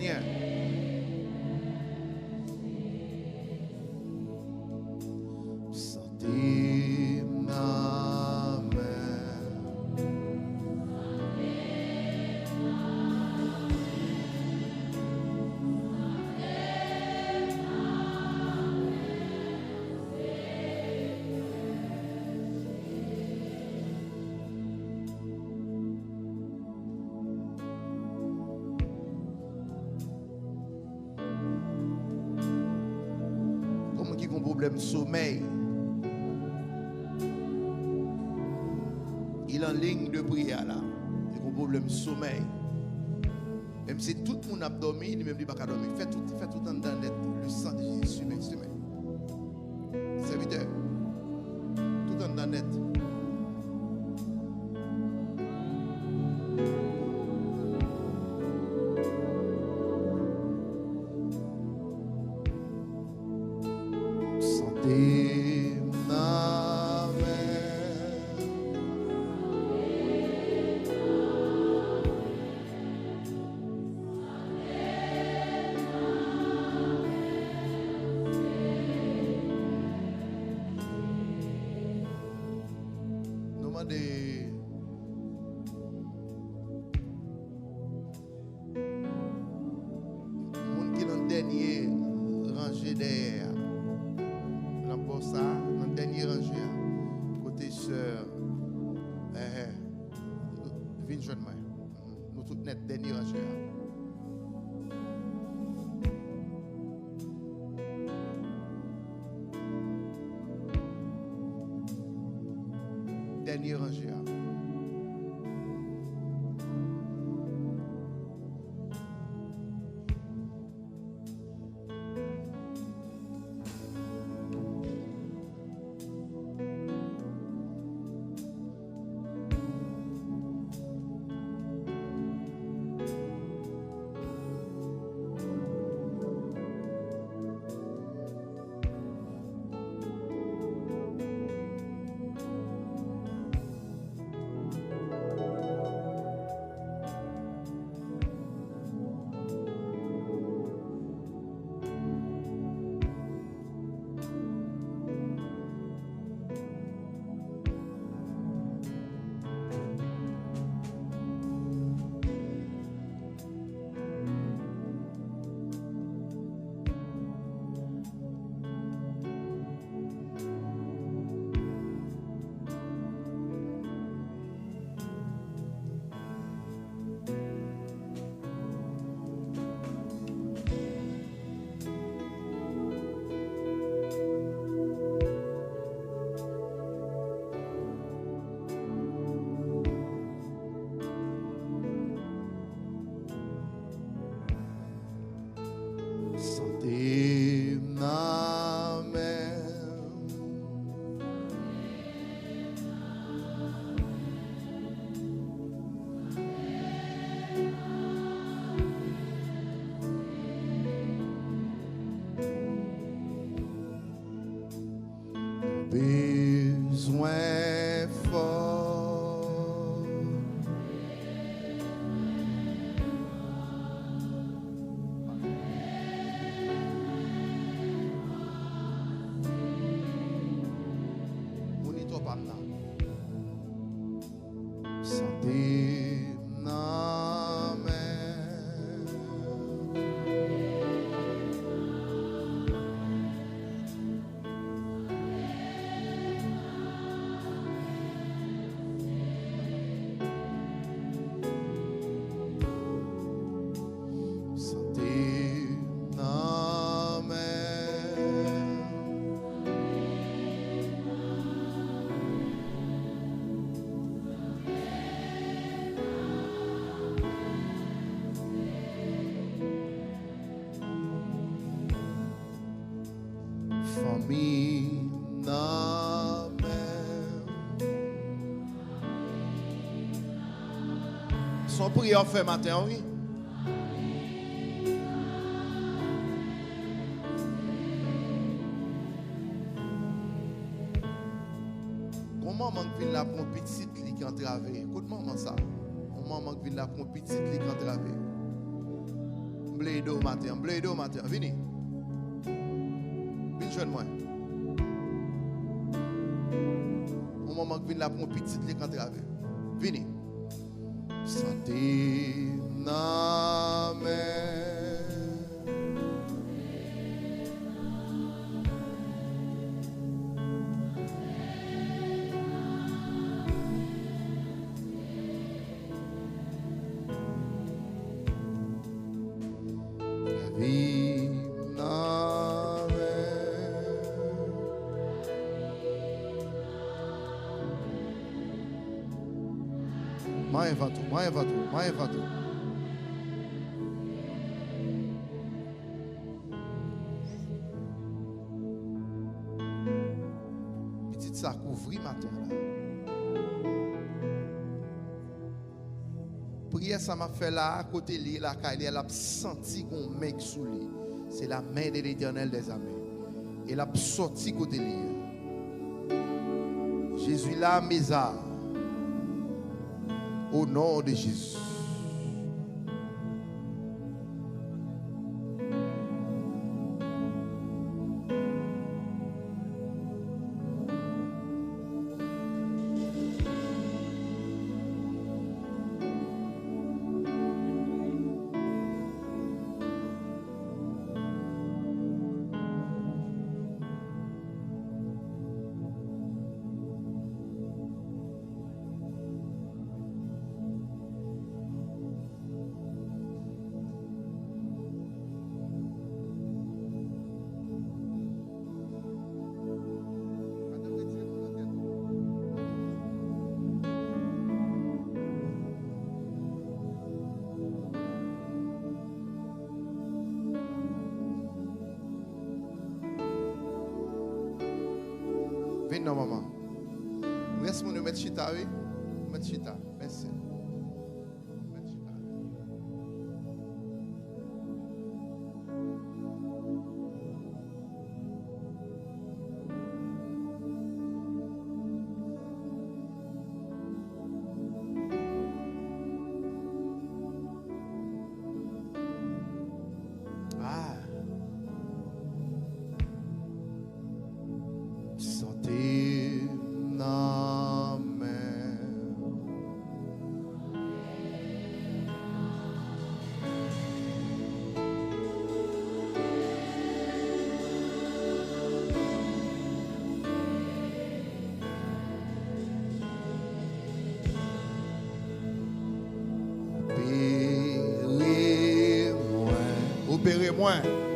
Seigneur. Santé ma mère. Comment qui a un problème de sommeil? Il est en ligne de prière là. Il a un problème de sommeil. Même si tout le monde a dormi, il ne peut pas dormir. Fais tout dans net. Le sang de Jésus, sommeil. Serviteur. Tout dans net. Santé ma mère. Demandez. Moun qui dans dernier rangée derrière. Pour ça, dans le dernier rangé, côté sœur, viens jeune moi, nous tout net dernier rangé. Dernier rangé. Santé ma mère. Besoin fort. Monito pas là. Santé na mère. Santé na mère. Famille na mère. Son prière fait matin, oui. Comment maman qui vient là pour un petit lit qui entravé. Écoute maman ça. Maman qui vient là pour un petit lit qui entravé. Bledo matin, vini. Vini jeune moi. Au moment que vini là pour un petit les quand avec. Vini. Santé name. Mai vato. Petite ça couvri matin là. Prière ça m'a fait là à côté lui la caille elle a senti qu'on mec sous lui. C'est la main de l'Éternel des armées. Elle a sorti côté lui. Jésus là mes armes. Au nom de Jésus. Non, maman. Reste mon mettre chita, oui. Mettre chita. Merci. Mettre chita. Ah. Opérez-moi.